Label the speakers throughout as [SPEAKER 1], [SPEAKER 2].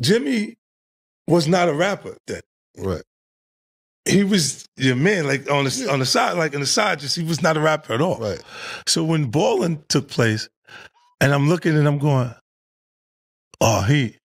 [SPEAKER 1] Jimmy was not a rapper then.
[SPEAKER 2] Right.
[SPEAKER 1] He was your man, like on the side, like on the side, just he was not a rapper at all.
[SPEAKER 2] Right.
[SPEAKER 1] So when Ballin' took place, and I'm looking and I'm going, oh, he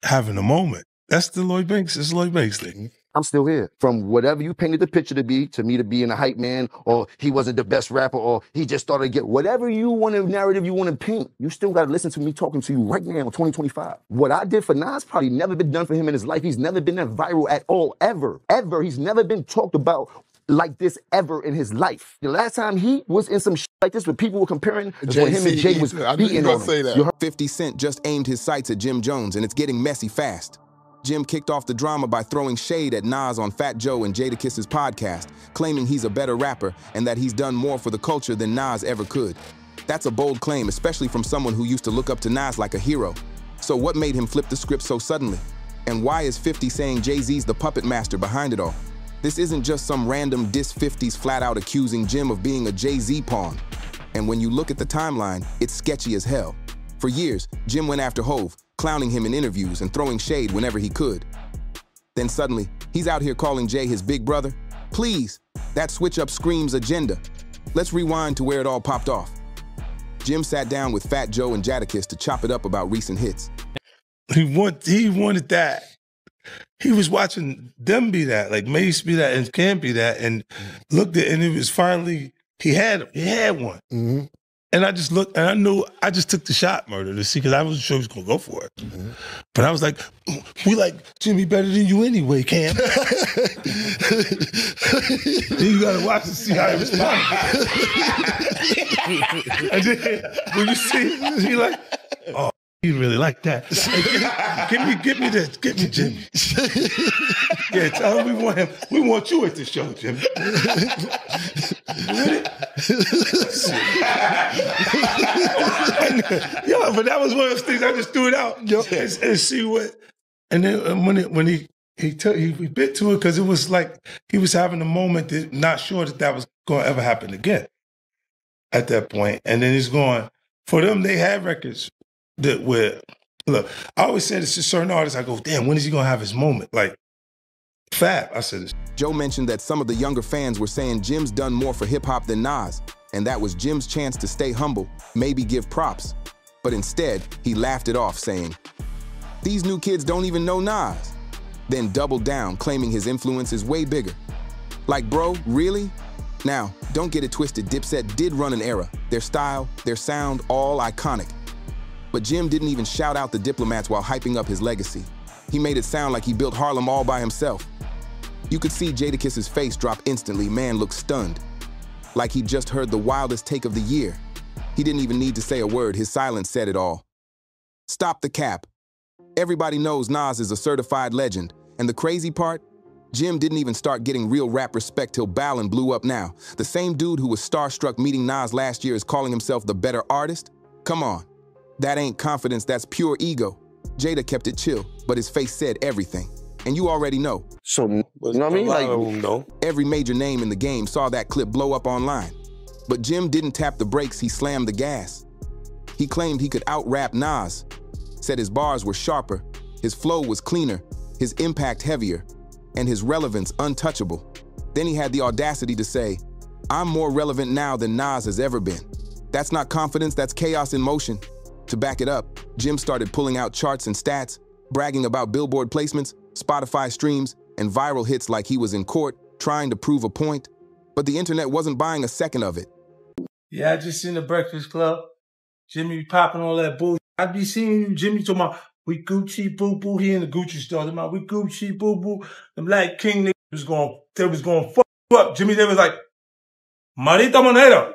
[SPEAKER 1] having a moment. That's the Lloyd Banks. It's Lloyd Banks thing.
[SPEAKER 3] I'm still here. From whatever you painted the picture to be, to me to being a hype man, or he wasn't the best rapper, or he just started to get whatever you want to narrative you want to paint. You still got to listen to me talking to you right now in 2025. What I did for Nas probably never been done for him in his life. He's never been that viral at all, ever. He's never been talked about like this ever in his life. The last time he was in some shit like this where people were comparing is when him and Jay was beating on him.
[SPEAKER 4] 50 Cent just aimed his sights at Jim Jones, and it's getting messy fast. Jim kicked off the drama by throwing shade at Nas on Fat Joe and Jadakiss's podcast, claiming he's a better rapper and that he's done more for the culture than Nas ever could. That's a bold claim, especially from someone who used to look up to Nas like a hero. So what made him flip the script so suddenly? And why is 50 saying Jay-Z's the puppet master behind it all? This isn't just some random diss 50's flat out accusing Jim of being a Jay-Z pawn. And when you look at the timeline, it's sketchy as hell. For years, Jim went after Hove, clowning him in interviews and throwing shade whenever he could. Then suddenly, he's out here calling Jay his big brother. Please, that switch-up screams agenda. Let's rewind to where it all popped off. Jim sat down with Fat Joe and Jadakiss to chop it up about recent hits.
[SPEAKER 1] He wanted that. He was watching them be that, like Mace be that and Cam be that, and looked at, and it was finally, he had one.
[SPEAKER 2] Mm-hmm.
[SPEAKER 1] And I just looked, and I knew, I just took the shot, Murder, to see, because I wasn't sure he was going to go for it.
[SPEAKER 2] Mm-hmm.
[SPEAKER 1] But I was like, we like Jimmy better than you anyway, Cam. Then you got to watch and see how he responds. And then when you see, he like, oh, he really like that. Like, give me this, give me Jimmy. Yeah, tell him we want him. We want you at the show, Jimmy. Yeah, but that was one of those things I just threw it out and see what. And then when he bit to it, because it was like he was having a moment that not sure that was going to ever happen again at that point. And then he's going, for them, they had records that were, look, I always said it's to certain artists, I go, damn, when is he going to have his moment? Like, Fab, I said this.
[SPEAKER 4] Joe mentioned that some of the younger fans were saying Jim's done more for hip-hop than Nas, and that was Jim's chance to stay humble, maybe give props. But instead, he laughed it off, saying, these new kids don't even know Nas. Then doubled down, claiming his influence is way bigger. Like, bro, really? Now, don't get it twisted, Dipset did run an era. Their style, their sound, all iconic. But Jim didn't even shout out the Diplomats while hyping up his legacy. He made it sound like he built Harlem all by himself. You could see Jadakiss's face drop instantly. Man looked stunned, like he'd just heard the wildest take of the year. He didn't even need to say a word. His silence said it all. Stop the cap. Everybody knows Nas is a certified legend. And the crazy part? Jim didn't even start getting real rap respect till Ballin blew up now. The same dude who was starstruck meeting Nas last year is calling himself the better artist? Come on. That ain't confidence, that's pure ego. Jada kept it chill, but his face said everything. And you already know.
[SPEAKER 3] So, you know what I mean? Like,
[SPEAKER 4] every major name in the game saw that clip blow up online. But Jim didn't tap the brakes, he slammed the gas. He claimed he could out-rap Nas, said his bars were sharper, his flow was cleaner, his impact heavier, and his relevance untouchable. Then he had the audacity to say, I'm more relevant now than Nas has ever been. That's not confidence, that's chaos in motion. To back it up, Jim started pulling out charts and stats, bragging about Billboard placements, Spotify streams, and viral hits like he was in court, trying to prove a point. But the internet wasn't buying a second of it.
[SPEAKER 1] Yeah, I just seen the Breakfast Club. Jimmy popping all that bullshit. I be seeing Jimmy talking about, we Gucci boo-boo. He in the Gucci store. Talking about, we Gucci boo-boo. The Black King they was going fuck you up. Jimmy, they was like, Marita Monero.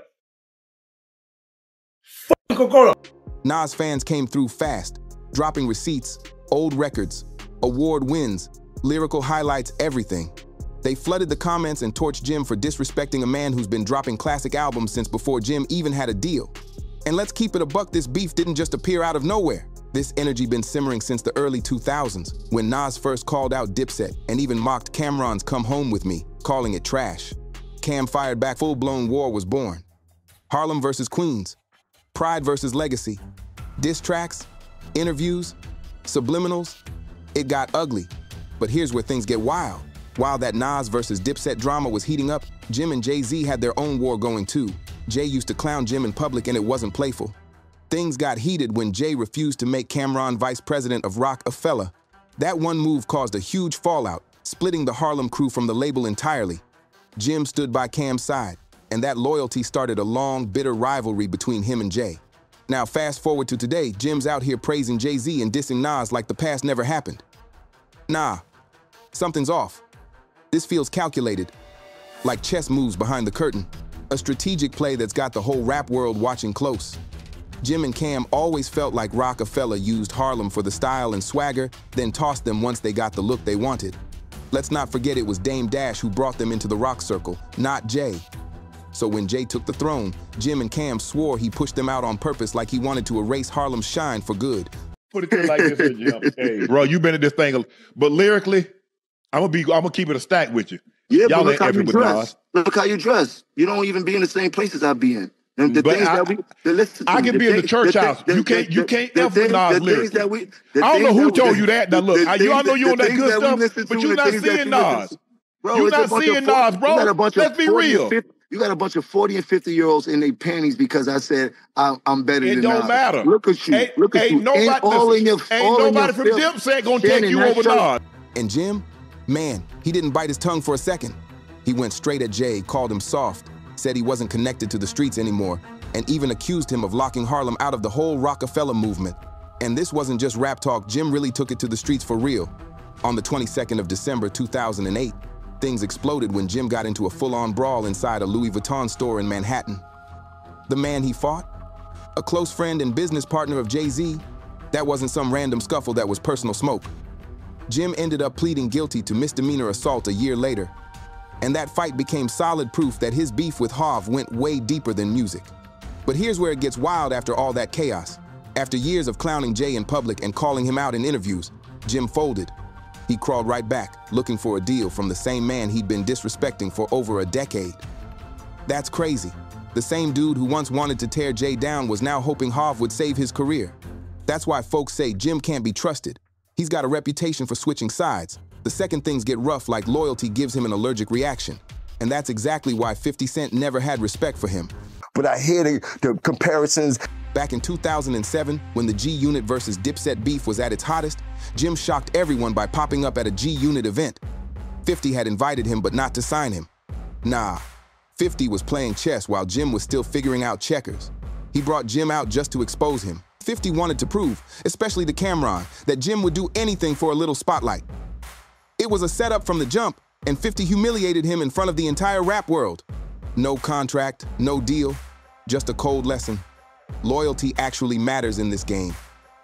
[SPEAKER 1] Fuck Coca-Cola.
[SPEAKER 4] Nas fans came through fast, dropping receipts, old records, award wins, lyrical highlights, everything. They flooded the comments and torched Jim for disrespecting a man who's been dropping classic albums since before Jim even had a deal. And let's keep it a buck, this beef didn't just appear out of nowhere. This energy been simmering since the early 2000s, when Nas first called out Dipset and even mocked Cam'ron's Come Home With Me, calling it trash. Cam fired back, full-blown war was born. Harlem versus Queens, Pride versus Legacy, diss tracks, interviews, subliminals. It got ugly, but here's where things get wild. While that Nas versus Dipset drama was heating up, Jim and Jay-Z had their own war going too. Jay used to clown Jim in public and it wasn't playful. Things got heated when Jay refused to make Cameron vice president of Roc-A-Fella. That one move caused a huge fallout, splitting the Harlem crew from the label entirely. Jim stood by Cam's side, and that loyalty started a long, bitter rivalry between him and Jay. Now fast forward to today, Jim's out here praising Jay-Z and dissing Nas like the past never happened. Nah, something's off. This feels calculated, like chess moves behind the curtain, a strategic play that's got the whole rap world watching close. Jim and Cam always felt like Roc-A-Fella used Harlem for the style and swagger, then tossed them once they got the look they wanted. Let's not forget it was Dame Dash who brought them into the rock circle, not Jay. So when Jay took the throne, Jim and Cam swore he pushed them out on purpose like he wanted to erase Harlem's shine for good.
[SPEAKER 2] Put it to you like this, Jim. Hey, bro, you been in this thing, but lyrically, I'm gonna keep it a stack with you.
[SPEAKER 3] Yeah,
[SPEAKER 2] y'all
[SPEAKER 3] but look how you dress.
[SPEAKER 2] Nas.
[SPEAKER 3] Look how you dress. You don't even be in the same places I be in. And the
[SPEAKER 2] but
[SPEAKER 3] things that we listen to.
[SPEAKER 2] I can be in the church house. You can't F with Nas lyrics. I don't know who told you that. Now look, I know you on that good stuff, but you're not seeing Nas. You're not seeing Nas, bro. Let's be real.
[SPEAKER 3] You got a bunch of 40 and 50-year-olds in their panties because I said I'm better than Nas.
[SPEAKER 2] It don't matter.
[SPEAKER 3] Look at you. Look at you.
[SPEAKER 2] Nobody from Dipset gonna take you over Nas.
[SPEAKER 4] And Jim, man, he didn't bite his tongue for a second. He went straight at Jay, called him soft, said he wasn't connected to the streets anymore, and even accused him of locking Harlem out of the whole Roc-A-Fella movement. And this wasn't just rap talk, Jim really took it to the streets for real. On the 22nd of December 2008, things exploded when Jim got into a full-on brawl inside a Louis Vuitton store in Manhattan. The man he fought? A close friend and business partner of Jay-Z? That wasn't some random scuffle, that was personal smoke. Jim ended up pleading guilty to misdemeanor assault a year later. And that fight became solid proof that his beef with Hov went way deeper than music. But here's where it gets wild after all that chaos. After years of clowning Jay in public and calling him out in interviews, Jim folded. He crawled right back, looking for a deal from the same man he'd been disrespecting for over a decade. That's crazy. The same dude who once wanted to tear Jay down was now hoping Hov would save his career. That's why folks say Jim can't be trusted. He's got a reputation for switching sides. The second things get rough, like loyalty gives him an allergic reaction. And that's exactly why 50 Cent never had respect for him.
[SPEAKER 3] But I hear the comparisons.
[SPEAKER 4] Back in 2007, when the G-Unit versus Dipset beef was at its hottest, Jim shocked everyone by popping up at a G-Unit event. 50 had invited him, but not to sign him. Nah, 50 was playing chess while Jim was still figuring out checkers. He brought Jim out just to expose him. 50 wanted to prove, especially to Cameron, that Jim would do anything for a little spotlight. It was a setup from the jump, and 50 humiliated him in front of the entire rap world. No contract, no deal, just a cold lesson. Loyalty actually matters in this game.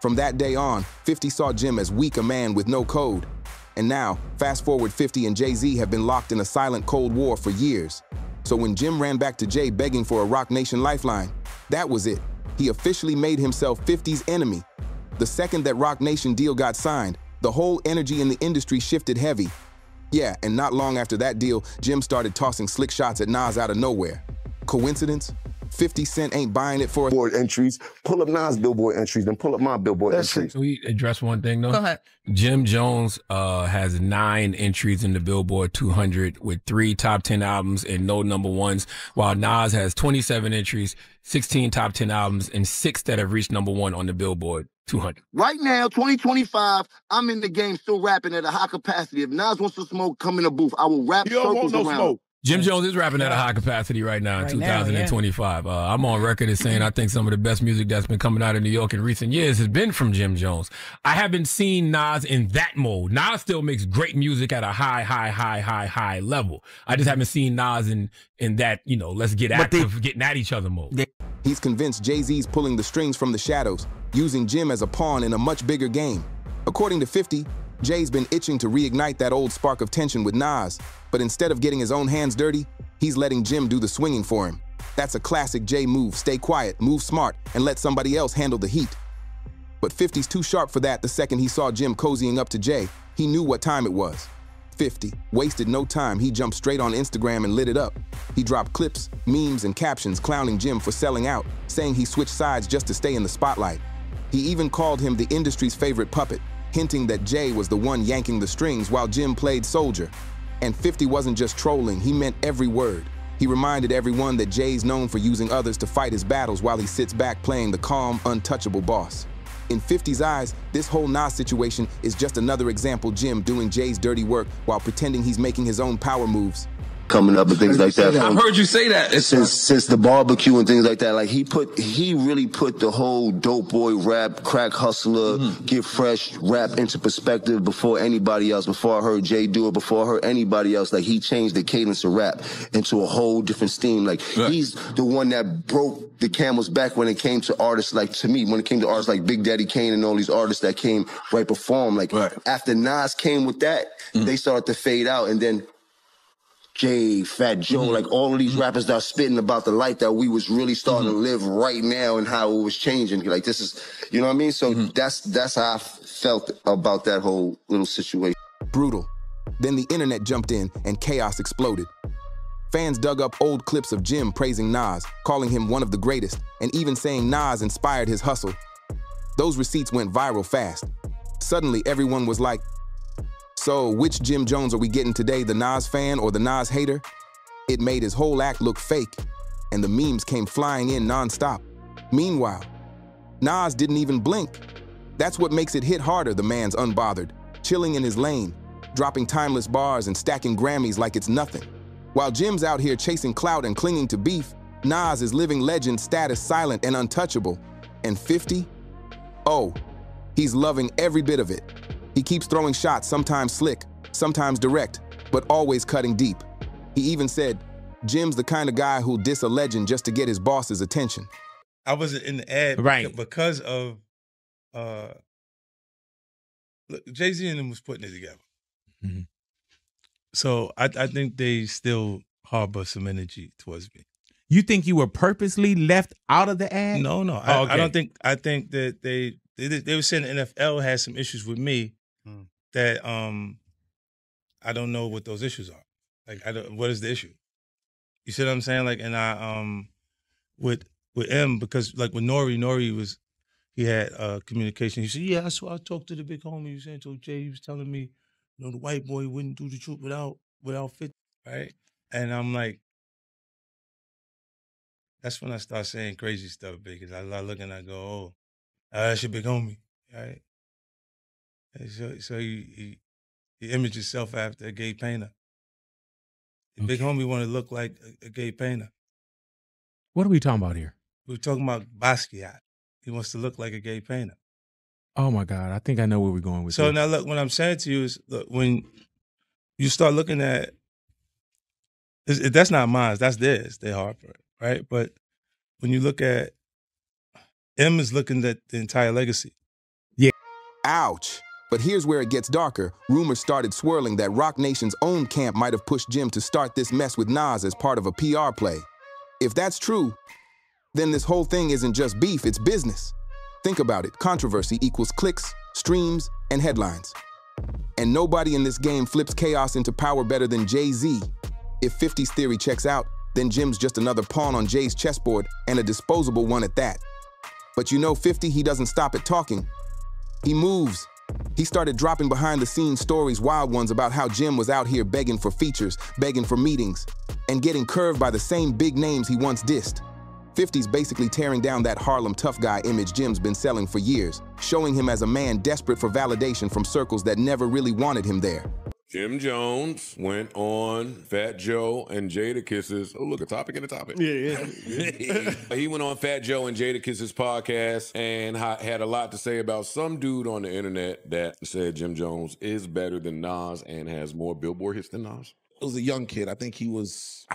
[SPEAKER 4] From that day on, 50 saw Jim as weak a man with no code. And now, fast forward, 50 and Jay-Z have been locked in a silent Cold War for years. So when Jim ran back to Jay begging for a Roc Nation lifeline, that was it. He officially made himself 50's enemy. The second that Roc Nation deal got signed, the whole energy in the industry shifted heavy. Yeah, and not long after that deal, Jim started tossing slick shots at Nas out of nowhere. Coincidence? 50 Cent ain't buying it for
[SPEAKER 3] Billboard entries. Pull up Nas Billboard entries, then pull up my Billboard entries.
[SPEAKER 5] Can we address one thing, though?
[SPEAKER 6] Go ahead.
[SPEAKER 5] Jim Jones has 9 entries in the Billboard 200 with 3 top 10 albums and no number ones, while Nas has 27 entries, 16 top 10 albums, and 6 that have reached number 1 on the Billboard 200.
[SPEAKER 3] Right now, 2025, I'm in the game still rapping at a high capacity. If Nas wants to smoke, come in the booth. I will rap circles around.
[SPEAKER 2] Smoke.
[SPEAKER 5] Jim Jones is rapping at a high capacity right now in 2025. I'm on record as saying I think some of the best music that's been coming out of New York in recent years has been from Jim Jones. I haven't seen Nas in that mode. Nas still makes great music at a high level. I just haven't seen Nas in that, let's get active, getting at each other mode.
[SPEAKER 4] He's convinced Jay-Z's pulling the strings from the shadows, using Jim as a pawn in a much bigger game. According to 50, Jay's been itching to reignite that old spark of tension with Nas, but instead of getting his own hands dirty, he's letting Jim do the swinging for him. That's a classic Jay move: stay quiet, move smart, and let somebody else handle the heat. But 50's too sharp for that. The second he saw Jim cozying up to Jay, he knew what time it was. 50 wasted no time. He jumped straight on Instagram and lit it up. He dropped clips, memes, and captions clowning Jim for selling out, saying he switched sides just to stay in the spotlight. He even called him the industry's favorite puppet. hinting that Jay was the one yanking the strings while Jim played soldier. And 50 wasn't just trolling, he meant every word. He reminded everyone that Jay's known for using others to fight his battles while he sits back playing the calm, untouchable boss. In 50's eyes, this whole Nas situation is just another example Jim doing Jay's dirty work while pretending he's making his own power moves.
[SPEAKER 6] Coming up and things like that.
[SPEAKER 7] I've heard you say that.
[SPEAKER 6] Since the barbecue and things like that, like he really put the whole dope boy rap, crack hustler, get fresh rap into perspective before anybody else. Before I heard Jay do it, before I heard anybody else, like he changed the cadence of rap into a whole different steam. Like he's the one that broke the camel's back when it came to artists, like to me, when it came to artists like Big Daddy Kane and all these artists that came right before him. Like after Nas came with that, they started to fade out, and then Jay, Fat Joe, like all of these rappers that are spitting about the life that we was really starting to live right now and how it was changing. Like this is, you know what I mean? So that's how I felt about that whole little situation.
[SPEAKER 4] Brutal. Then the internet jumped in and chaos exploded. Fans dug up old clips of Jim praising Nas, calling him one of the greatest, and even saying Nas inspired his hustle. Those receipts went viral fast. Suddenly, everyone was like, so which Jim Jones are we getting today, the Nas fan or the Nas hater? It made his whole act look fake, and the memes came flying in nonstop. Meanwhile, Nas didn't even blink. That's what makes it hit harder, the man's unbothered, chilling in his lane, dropping timeless bars and stacking Grammys like it's nothing. While Jim's out here chasing clout and clinging to beef, Nas is living legend status, silent and untouchable. And 50? Oh, he's loving every bit of it. He keeps throwing shots, sometimes slick, sometimes direct, but always cutting deep. He even said, Jim's the kind of guy who'll diss a legend just to get his boss's attention.
[SPEAKER 1] I wasn't in the ad because of look, Jay-Z and them was putting it together. So I think they still harbor some energy towards me.
[SPEAKER 2] You think you were purposely left out of the ad?
[SPEAKER 1] No.
[SPEAKER 2] Oh, okay.
[SPEAKER 1] I don't think. I think that they were saying the NFL had some issues with me that I don't know what those issues are. Like what is the issue? You see what I'm saying? Like, and I with M, because like with Nori he had communication. He said, yeah, I talked to the big homie. You saying, so Jay, he was telling me, you know, the white boy wouldn't do the truth without 50, right? And I'm like, that's when I start saying crazy stuff, because I look and I go, oh, that's your big homie, right? And so he imaged himself after a gay painter. The big homie wanted to look like a gay painter.
[SPEAKER 2] What are we talking about here?
[SPEAKER 1] We're talking about Basquiat. He wants to look like a gay painter.
[SPEAKER 2] Oh my God, I think I know where we're going with
[SPEAKER 1] so
[SPEAKER 2] this.
[SPEAKER 1] Now look, what I'm saying to you is, look, when you start looking at, that's not mine, that's theirs, they Harper, right? But when you look at, M is looking at the entire legacy.
[SPEAKER 2] Yeah.
[SPEAKER 4] Ouch. But here's where it gets darker. Rumors started swirling that Roc Nation's own camp might have pushed Jim to start this mess with Nas as part of a PR play. If that's true, then this whole thing isn't just beef, it's business. Think about it. Controversy equals clicks, streams, and headlines. And nobody in this game flips chaos into power better than Jay-Z. If 50's theory checks out, then Jim's just another pawn on Jay's chessboard, and a disposable one at that. But you know 50, he doesn't stop at talking. He moves. He started dropping behind-the-scenes stories, wild ones, about how Jim was out here begging for features, begging for meetings, and getting curved by the same big names he once dissed. 50's basically tearing down that Harlem tough guy image Jim's been selling for years, showing him as a man desperate for validation from circles that never really wanted him there.
[SPEAKER 8] Jim Jones went on Fat Joe and Jadakiss's. Oh, look, a topic in a topic. Yeah. He went on Fat Joe and Jadakiss's podcast and had a lot to say about some dude on the internet that said Jim Jones is better than Nas and has more Billboard hits than Nas.
[SPEAKER 9] It was a young kid. I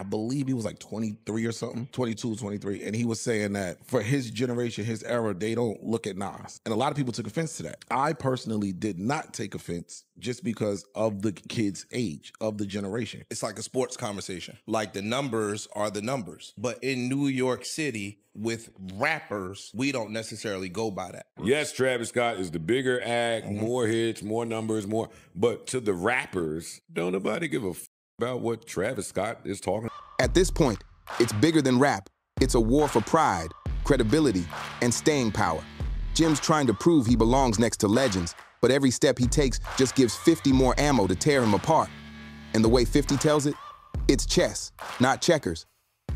[SPEAKER 9] believe he was like 23 or something, 22, 23. And he was saying that for his generation, his era, they don't look at Nas. And a lot of people took offense to that. I personally did not take offense just because of the kid's age, of the generation.
[SPEAKER 10] It's like a sports conversation. Like the numbers are the numbers. But in New York City, with rappers, we don't necessarily go by that.
[SPEAKER 8] Yes, Travis Scott is the bigger act, more hits, more numbers, more. But to the rappers, don't nobody give a about what Travis Scott is talking.
[SPEAKER 4] At this point, it's bigger than rap. It's a war for pride, credibility, and staying power. Jim's trying to prove he belongs next to legends, but every step he takes just gives 50 more ammo to tear him apart. And the way 50 tells it, it's chess, not checkers.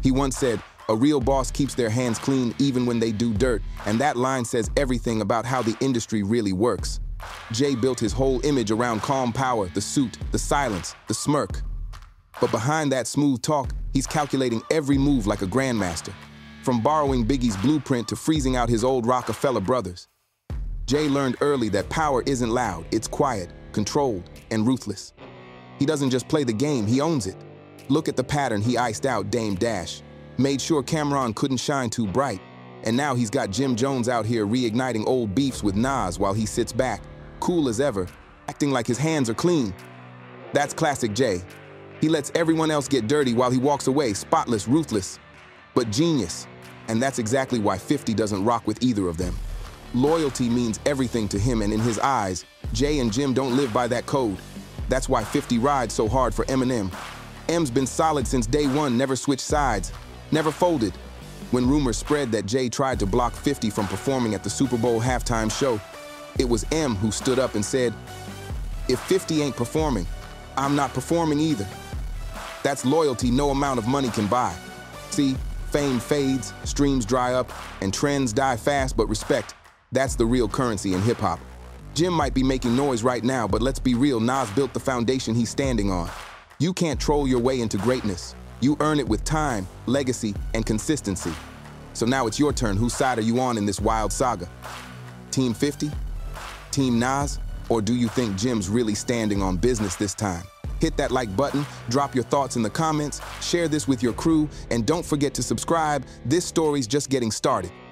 [SPEAKER 4] He once said, "A real boss keeps their hands clean even when they do dirt," and that line says everything about how the industry really works. Jay built his whole image around calm power, the suit, the silence, the smirk. But behind that smooth talk, he's calculating every move like a grandmaster, from borrowing Biggie's blueprint to freezing out his old Rockefeller brothers. Jay learned early that power isn't loud, it's quiet, controlled, and ruthless. He doesn't just play the game, he owns it. Look at the pattern he iced out Dame Dash, made sure Cameron couldn't shine too bright, and now he's got Jim Jones out here reigniting old beefs with Nas while he sits back, cool as ever, acting like his hands are clean. That's classic Jay. He lets everyone else get dirty while he walks away, spotless, ruthless, but genius. And that's exactly why 50 doesn't rock with either of them. Loyalty means everything to him, and in his eyes, Jay and Jim don't live by that code. That's why 50 rides so hard for Eminem. M's been solid since day one, never switched sides, never folded. When rumors spread that Jay tried to block 50 from performing at the Super Bowl halftime show, it was M who stood up and said, "If 50 ain't performing, I'm not performing either." That's loyalty no amount of money can buy. See, fame fades, streams dry up, and trends die fast, but respect, that's the real currency in hip-hop. Jim might be making noise right now, but let's be real, Nas built the foundation he's standing on. You can't troll your way into greatness. You earn it with time, legacy, and consistency. So now it's your turn. Whose side are you on in this wild saga? Team 50? Team Nas? Or do you think Jim's really standing on business this time? Hit that like button, drop your thoughts in the comments, share this with your crew, and don't forget to subscribe. This story's just getting started.